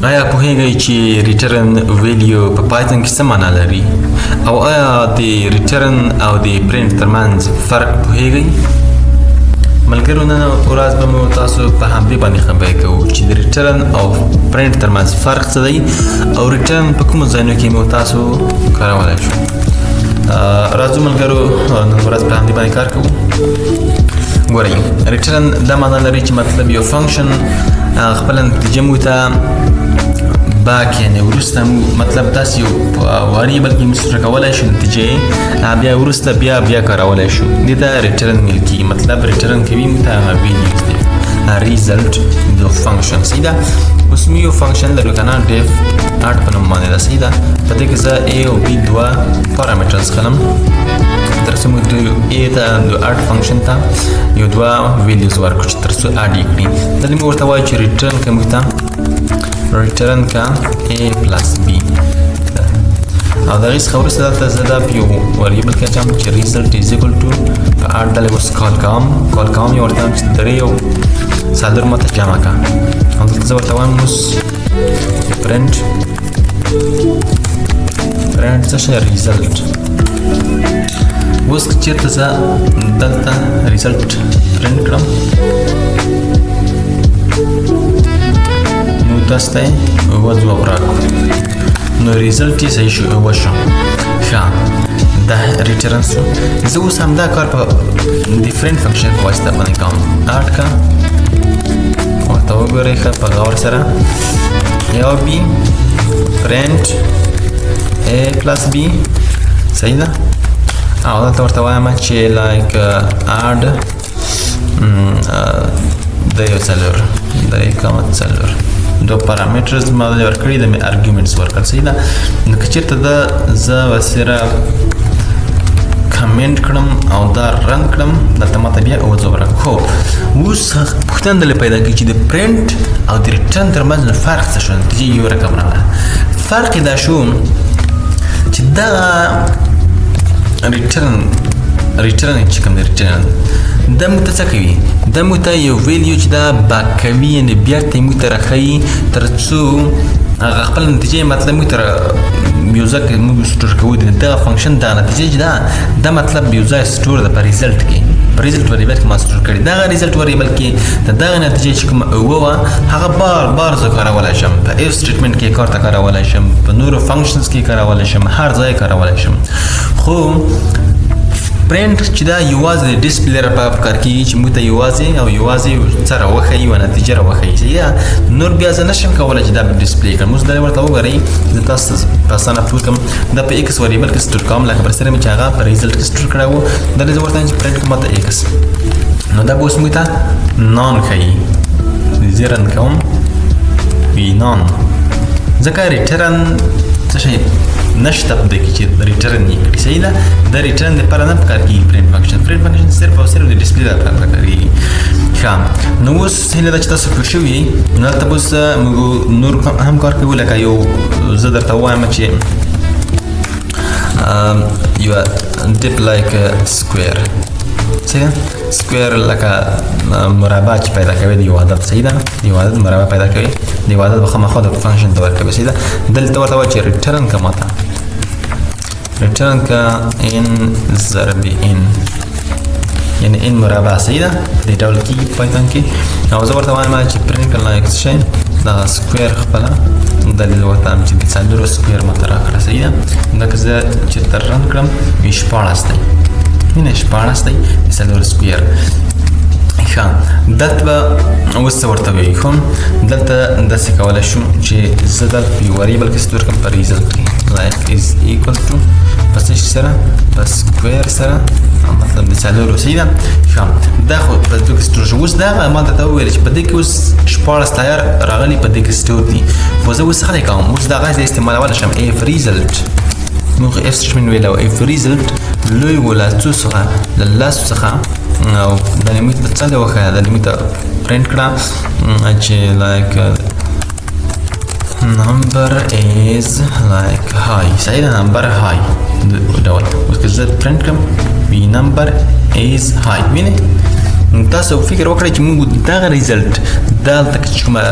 آیا پوهیږئ چې ریټرن ویلیو په پایتون کې څه معنا لري او آیا د ریټرن او د پرنټ ترمنځ فرق پوهیږئ؟ ملګرو نن ورځ به مو تاسو په همدې باندې خبرې کوو چې د ریټرن او پرنټ ترمنځ فرق څه دی او ریټرن په کومو ځایونو کې مو تاسو کارولی شو. راځو ملګرو نن ورځ په همدې باندې کار کوو. ګورئ ریټرن دا معنا لري چې مطلب یو فنکشن خپله نتیجه مو ته باک یعنې وروسته مطلب داسې یو واریبل کې موږ کولی شو نتیجې بیا وروسته بیا کارولی شو. دې ته ریټرن ویل کېږي. مطلب ریټرن کوي موږ ته هغه ویلیوز دی ریزلټ د فنکشن. صحیح ده. اوس موږ یو فنکشن لرو که نه ډیف اټ په نوم باندې ده. صحیح ده. په دې کې زه ا او بي دوه پارامترز خلم تر څو موږ ا ته د اټ فنکشن ته یو دوه ویلیوز ورکړو چې تر څو اډ یې کړي. دلته موږ ورته وایو چې ریټرن که موږ ته ریټرن کا a پلس b او د هغې څخه وروسته دلته زه دا په یو وریبل کې اچوم چې ریزلټ از ایکول ټو په اټ ډلې اوس کال کوم یې ورته وایم چې درې او څلور ماته جمع کړه او دلته زه ورته وایم اوس پرنټ څه شی ریزلټ. اوس که چېرته زه دلته ریزلټ پرنټ کړم دسته اوه دوه راکړو نو ریزلټ یې صحیح شو اوه شو. ښه دا ریټرن شو. زه اوس همدا کار په ډیفرنټ فنکشن په واسطه باندې کوم. اټ کا ورته وګورئ ښه په غور سره یو بي پرنټ a پلس b. صحیح ده. او دلته ورته وایم چې لایک اډ د یو څلور د کمه څلور دو پارامترز ما ورکړي د مې ارګومنټس ورکړل. صحیح ده. نو که چېرته دا زه ورسره کمنټ کړم او دا رن کړم دلته ماته بیا اوه ځواب راکړي. خو اوس پوښتنه دلې پیدا کړي چې د پرنټ او د ریټرن ترمنځ فرق څه شو. نتیجه یو رقم راغله. فرق یې دا شو چې دغه ریټرن چې کوم دی ریټرن دا موږ ته څه کوي؟ دا موږ ته یو ویلیو چې دا باک کوي یعنې بیرته یې موږ ته راښیي تر څو هغه خپله نتیجه مطلب موږ ته یو ځای کې موږ سټور کوو. دغه فنکشن دغه نتیجه چې دا مطلب یو ځای سټور ده په ریزلټ کې په ریزلټ وریبل کې ما سټور کړي. دغه ریزلټ وریبل کې د دغه نتیجه چې کومه اوه وه هغه بار زه کارولی شم. په اف سټیټمنټ کې کار ته کارولی شم، په نورو فنکشنز کې کارولی شم، هر ځای کارولی شم. خو پرنټ چې دا یوازې د ډسپلې لپاره کار کېږي چې موږ ته یوازې څه راوښیي یوه نتیجه راوښیي. صحیح ده. نور بیا زه نشم کولی چې دا ډسپلې کړم. اوس دا ورته وګورئ زه تاسو ته په اسانه پوه کړم. دا په ایکس وریبل کې سټور کوم لکه پر سره مې چې هغه په ریزلټ کې سټور کړی و. دلته زه ورته وایم چې پرنټ کړم ماته ایکس نو دا به اوس موږ ته نان ښیي. زه رن کوم وي نان ځکه ریټرن څه شی نشته په دې کې چې ریټرن یې کړي. صحیح ده. د ریټرن دپاره نه پکار کېږي پرنټ فنکشن صرف او صرف د ډسپلې لپاره کارېږي. ښه نو اوس هیله ده چې تاسو پوه شوي یئ. نو هلته به اوس موږ نور هم کار کوو لکه یو زه درته ووایم چې یوه ډیپ لایک سکویر. صحیح ده. سکویر لکه مربع چې پیدا کوي د یو عدد. صحیح ده. د یو عدد مربع پیدا کوي د یو عدد به خامخا د فنکشن ته ورکوي. صحیح ده. دلته ورته وایي چې ریټرن که ماته ریټرن که ان ضرب ان یعنې ان مربع. صحیح ده. دې ډول کېږي په پایتون کې. او زه ورته وایم چې پرنټ کړه لایک څه شی دغه سکویر خپله دلې زه ورته وایم چې د څلورو سکویر ماته راکړه. صحیح ده. دا که زه چېرته رن کړم وي 14 دی. مینه 14 دی د څلورو سکویر. ښه دلته به اوس څه ورته وایي. خو دلته داسې کولی شو چې زه دلته په یو وریبل کې سټور کړم په ریزلټ کې لایک از ایکول ټو په څه شي سره په سکویر سره مطلب د څلورو. صحیح ده. ښه دا خو په دې کې سټور شو. اوس دغه ما درته وویل چې په دې کې اوس 14 تیار راغلي په دې کې سټور دي. خو زه اوس څه کوم؟ اوس دغه زه استعمالولی شم اف ریزلټ. موږ اف سټیټمنټ ویلی و اف ریزلټ لوی و له څو څخه له لسو څخه او دا موږ ته څه دی وښیه دا موږ ته پرنټ کړه چې لایک number is like high. صحیح ده. number high ډول. اوس که زه پرنټ کړم وي number is high وینئ تاسو فکر وکړئ چې موږ دغه ریزلټ دلته چې کومه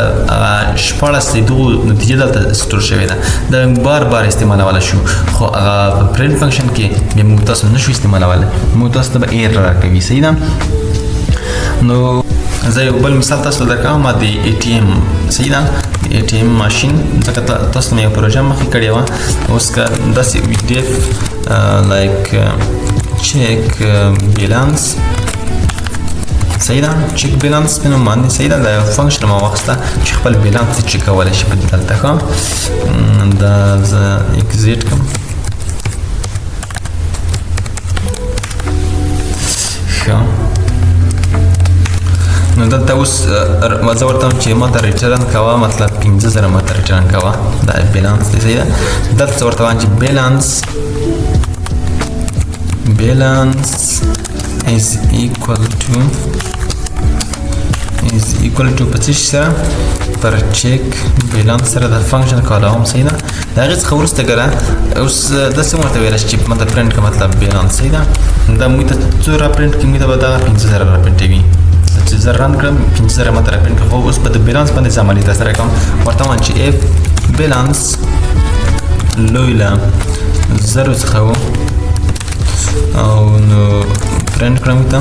14 د دغو نتیجه دلته سټور شوې ده دا بار بار استعمالولی شو خو هغه په پرنټ فنکشن کې بیا موږ تاسو نشو استعمالولی موږ تاسو ته به ایر راکوي صحیح ده نو زه یو بل مثال تاسو ته درکوم د ATM صحیح ده ATM ماشین ځکه تاسو مې یو پروژه مخکې کړې وه اوس که داسې def like check balance صحیح ده چیک بیلانس په نوم باندې صحیح ده دا یو فنکشن ما واخیسته چې خپل بیلانس چیک کولی شي په دې دلته ښه دا زه اکزیټ کړم ښه نو دلته اوس زه ورته وایم چې ماته ریټرن کوه مطلب 50,000 ماته ریټرن کوه دا بیلانس دی صحیح ده دلته زه ورته وایم چې بیلانس is equal to په څه سره پر چیک بیلانس سره د فنکشن کالم صحیح ده د هغې څخه وروسته ګره اوس داسې مو ورته ویلی چې ماته پرنټ کړه مطلب بیلانس صحیح ده دا موږ ته څو را پرنټ کړي موږ ته به دغه 50,000 را پرنټوي چې زه رن کړم 50,000 ماته را پرنټ کړه خو اوس په د بیلانس باندې زه عملي ترسره کوم ورته وایم چې اف بیلانس لوی له 0 څخه و او نو print کړم ته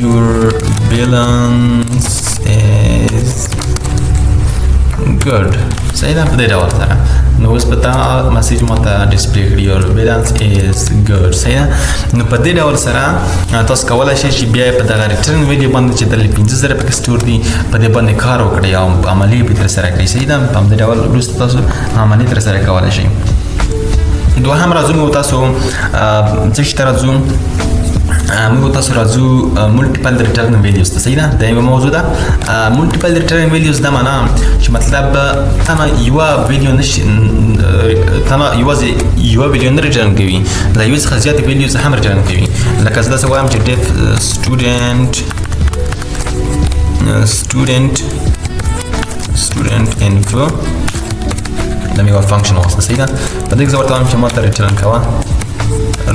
your balance is good صحیح ده په دې ډول سره نو اوس په تا مسیج ماته ډسپلی کړي your balance is good صحیح ده نو په دې ډول سره تاسو کولی شئ چې بیا په دغه ریټرن ویډیو باندې چې دلته 50,000 پکې سټور دي په دې باندې کار وکړئ او عملي به ترسره کړئ صحیح ده په همدې ډول وروسته تاسو عملي ترسره کولی شئ دوهم راځو موږ تاسو څه شي ته راځو موږ تاسو راځو ملټیپل ریټرن ویلیوز ته صحیح ده دا یوه موضوع ده ملټیپل ریټرن ویلیوز دا معنا چې مطلب تمه یوه ویډیو نشي تمه یوازې یوه ویډیو نه ریټرن کوي له یوې څخه زیاتې ویلیوز هم ریټرن کوي لکه زه داسې وایم چې def student info دا مې یوه فنکشن واخیسته صحیح ده په دې کې زه ورته وایم چې ماته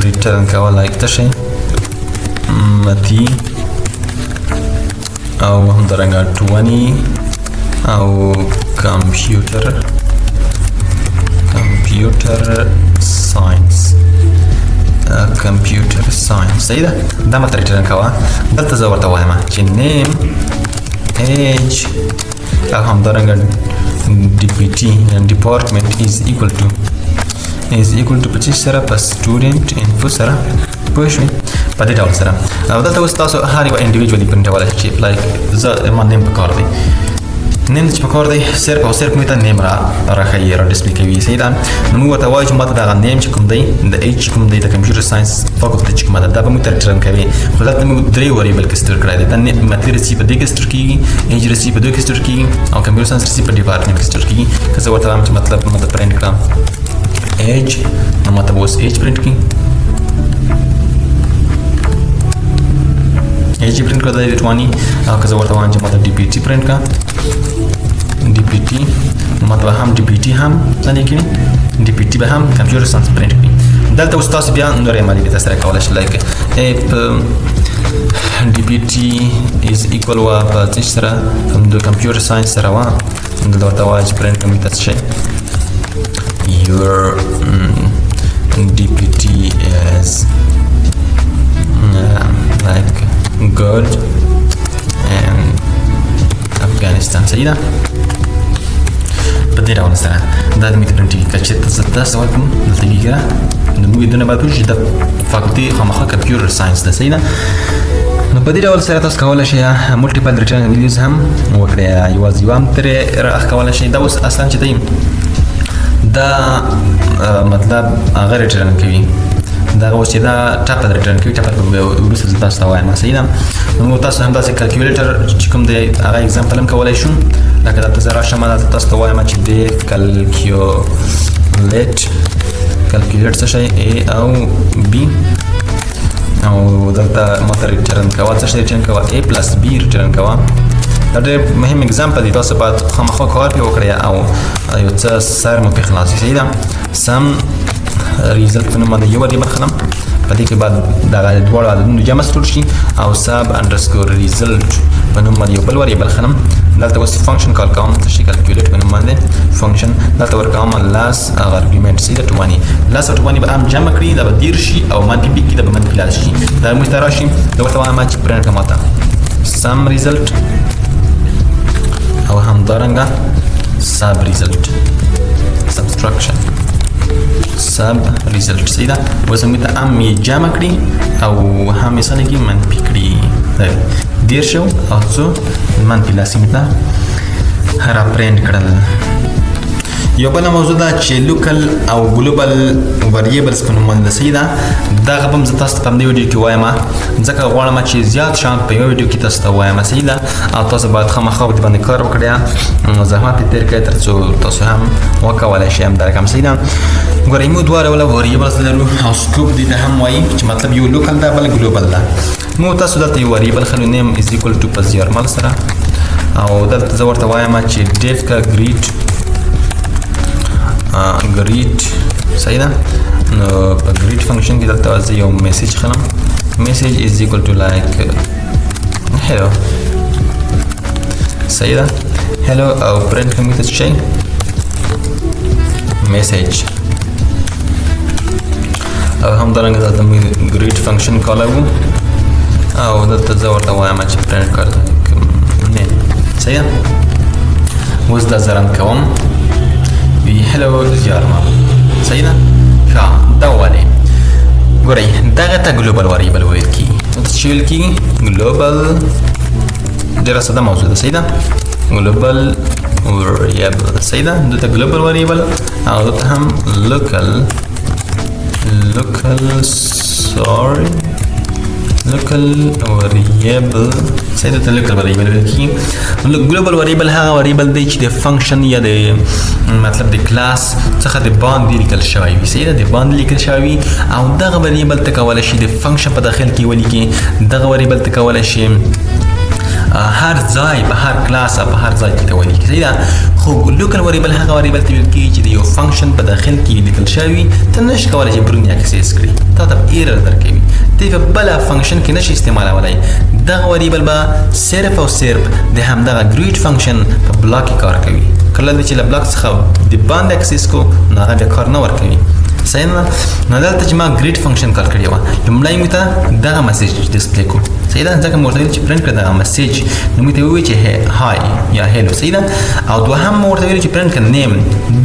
ریټرن کوه لایک څه شی متي او همدارنګه 20 او کمپیوټر ساینس صحیح ده دا ماته ریټرن کوه دلته زه ورته وایم چې نیم ایج او همدارنګه DPT department is equal to په څه سره په student info سره پوه شوئ په دې ډول سره او دلته اوس تاسو هر یوه انډیویجولي پرنټولی شئ چې لایک زه ما نیم پکار دی نیم چې پکار دی صرف او صرف موږ ته نیم راښیي را ډسپلې کوي صحیح ده نو موږ ورته وایو چې ماته دغه نیم چې کوم دی د ایچ چې کوم دی د کمپیوټر ساینس فاکولټي چې کومه ده دا به موږ ته ریټرن کوي خو دلته موږ 3 وریبل کې سټور کړی دی دا متي رسي په دې کې سټور کېږي ایچ رسي په دې کې سټور کېږي او کمپیوټر ساینس رسي په ډپارټمنټ کې سټور کېږي که زه ورته وایم چې مطلب ماته پرنټ کړه ایج نو ماته به اوس ایج پرنټ کړي ایج پرنټ کړه د 20 او که زه ورته وایم چې ماته DPT پرنټ کړه DPT نو ماته به هم DPT هم څنګه کړي DPT به هم کمپیوټر ساینس پرنټ کړي دلته اوس تاسو بیا نورې عملي ترسره کولی شئ لایک DPT is equal وا په څه سره د کمپیوټر ساینس سره وا دلته ورته وایي چې پرنټ کړم تاسو شئ your DPT is like good and Afghanistan صحیح ده په دې ډول سره دا د میته پرنټ کېږي چې تاسو وکړم دلته کېږي نو موږ دونه باید وشي د فاکولټي خامخا کمپیوټر ساینس ده صحیح ده نو په دې ډول سره تاسو کولی شئ ملټیپل ریټرن ویډیوز هم وکړئ یوازې یوه هم ترې راښکولی شئ دا اوس اصلا چې دی دا مطلب هغه ریټرن کوي دا اوس چې دا ټاپل ریټرن کوي ټاپل به وروسته زه تاسو ته وایم صحیح ده نو موږ تاسو همداسې کلکیولیټر چې کوم دی هغه اګزامپل هم کولی شو لکه دلته زه راشم دلته تاسو ته وایم چې دی کلکیولیټ څه شی A او B او دلته ماته ریټرن کوه څه شی ریټرن کوه A plus B ریټرن کوه دا ډېر مهم اګزامپل دی تاسو باید خامخا کار پرې وکړئ او یو څه سر مو پرې خلاص شي صحیح ده سم ریزلټ په نوم باندې یو وریبل خلم په په دې کې بعد دغه دواړه عددونه جمع سټور شي او سب انډرسکور ریزلټ په نوم باندې یو بل وریبل خلم دلته اوس فنکشن کال کوم چې کیلکولیټ په نوم باندې فنکشن دلته ورکوم لاس ارګومنت سي د 20 لاس 20 به هم جمع کړي دا به دیر شي او منفي بي کې د منفي لاس شي دا موږ ته راشي دا ورته وایم چې پرنټ کوم تا سم ریزلټ او همدارنګه سب ریزلټ سبستراکشن سب ریزلټ سیدا اوس موږ ته هم جمع کړي او هم یې سره کې منفي کړي دیر شو او څو منفي لاس موږ ته را پرنټ کړل یو بل موضوع دا چې لوکل او ګلوبل وریبلز په نوم باندې سیدا دا غبم زه تاسو ته په دې ویډیو کې وایم ځکه غواړم چې زیات شان په یو ویډیو کې تاسو ته وایم سیدا او تاسو باید خامخا په دې باندې کار وکړئ زحمت یې تیر کړئ ترڅو تاسو هم وکولای شئ هم درکم سیدا ګورئ موږ دواړه ولا وریبلز لرو او سکوپ دې ته هم وایي چې مطلب یو لوکل دا بل ګلوبل دا موږ تاسو دلته یو وریبل خلو نیم از ایکوال ټو په زیارمل سره او دلته زه ورته وایم چې ډیف کا ګریډ greet صحیح ده نو په greet فنکشن کې دلته زه یو میسج خلم message is equal to like hello صحیح ده hello او print کوم څه شي message او همدارنګه دلته مې greet فنکشن کالاو او دلته زه ورته وایم چې print کړم نه صحیح اوس دا زران کوم هلو زیارما صحیح ده ښه دا ولې ګورئ دغه ته ګلوبل وریبل ویل کیږي نو چې ویل کیږي ګلوبل ډېره ساده موضوع ده صحیح ده ګلوبل وریبل صحیح ده دلته ګلوبل وریبل او دلته هم لوکل سوري local variable صحیح ده local variable ویل کیږي global variable هغه variable دی چې د فنکشن یا د مطلب د کلاس څخه د باندې لیکل شوی وي صحیح ده د باندې لیکل شوی او دغه variable ته کولای شي د فنکشن په داخل کې ولیکي دغه variable ته کولای شي هر ځای په هر کلاس او په هر ځای کې ته ولیکي صحیح ده خو لوکل وریبل هغه وریبل ته ویل کیږي چې د یو فنکشن په داخل کې لیکل شوی ته نشې کولی چې برون اکسس کړي تا ته ایرر درکوي ته په بله فنکشن کې نشي استعمالولی دغه وریبل به صرف او صرف د همدغه ګریډ فنکشن په بلاک کې کار کوي کله چې له بلاک څخه د باندې اکسس کو نو هغه بیا کار نه ورکوي صحیح نه نو دلته چې ما ګریډ فنکشن کار کړی و لومړی مې ته دغه میسج ډسپلی کو صحیح ده ځکه مې ورته ویل چې پرنټ کړه دغه میسج نو مې ته وویل چې هاي یا هیلو صحیح ده او دوهم مې ورته ویل چې پرنټ کړه نیم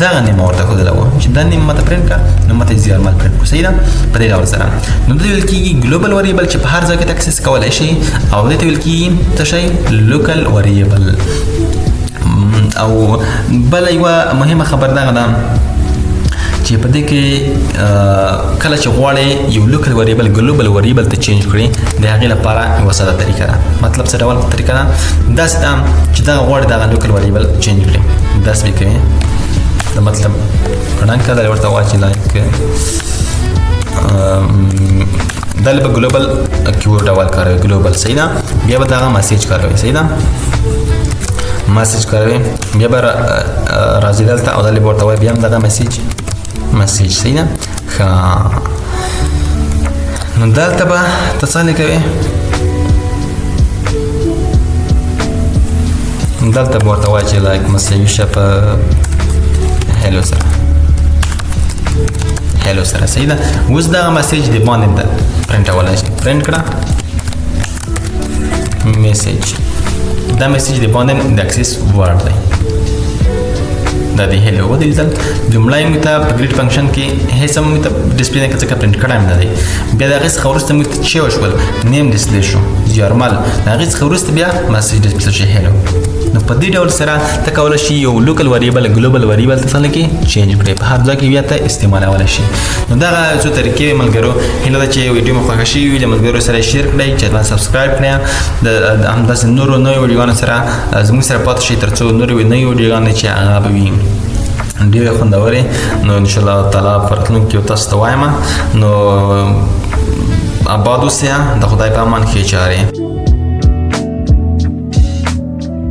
دغه نیم ورته ښودلی و چې دا نیم ماته پرنټ کړه نو ماته یې زیارمل پرنټ کړو صحیح ده په دې ډول سره نو دلته ویل کېږي ګلوبل وریبل چې په هر ځای کې ته اکسس کولی شي او دې ته ویل کېږي څه شی لوکل وریبل او بله یوه مهمه خبر دغه ده چې په دې کې کله چې غواړئ یو لوکل وریبل ګلوبل وریبل ته چینج کړئ د هغې لپاره یوه ساده طریقه ده مطلب څه ډول طریقه ده داسې ده چې دغه غواړئ دغه لوکل وریبل چینج کړئ داسې به کوئ د مطلب رنګ کله ورته واچي لایک دا به ګلوبل کیورډ ډول کاروي ګلوبل صحیح ده بیا به دغه میسج کاروي صحیح ده میسج کاروي بیا به راځي دلته او دلته به ورته وایي بیا هم دغه میسج صحیح ده ښه نو دلته به ته څه لیکوې دلته به ورته وایي چې لایک مساوي شه په هیلو سره صحیح ده اوس دغه میسج د باندې ده پرنټولی شي پرنټ کړه میسج دا میسج د باندې د اکسس ورډ دی دا د هیلو و د ریزلټ لومړی مې ته په ګریډ فنکشن کې هیڅ هم مې ته ډسپلی نه کړه ځکه پرنټ کړی مې نه دی بیا د هغې څخه وروسته مې ته چې وشول نیم ډسپلی شو زیارمل د هغې څخه وروسته بیا میسج ډسپلی شي هیلو نو په دې ډول سره ته کولی شي یو لوکل وریبل ګلوبل وریبل ته څنګه کې چینج کړئ په هر ځای کې بیا ته استعمالولی شي نو دغه څو طریقې وې ملګرو هیله ده چې ویډیو مو خوښه شوي وي له ملګرو سره یې شیر کړئ چینل سبسکرایب کړئ همداسې نورو نویو ویډیوګانو سره زموږ سره پاتې شئ تر څو نورې نوې ویډیوګانې چې هغه به وي ډېرې خوندورې نو انشاءالله تعالی په راتلونکي کې تاسو ته وایم نو آباد اوسئ د خدای په امان ښې چارې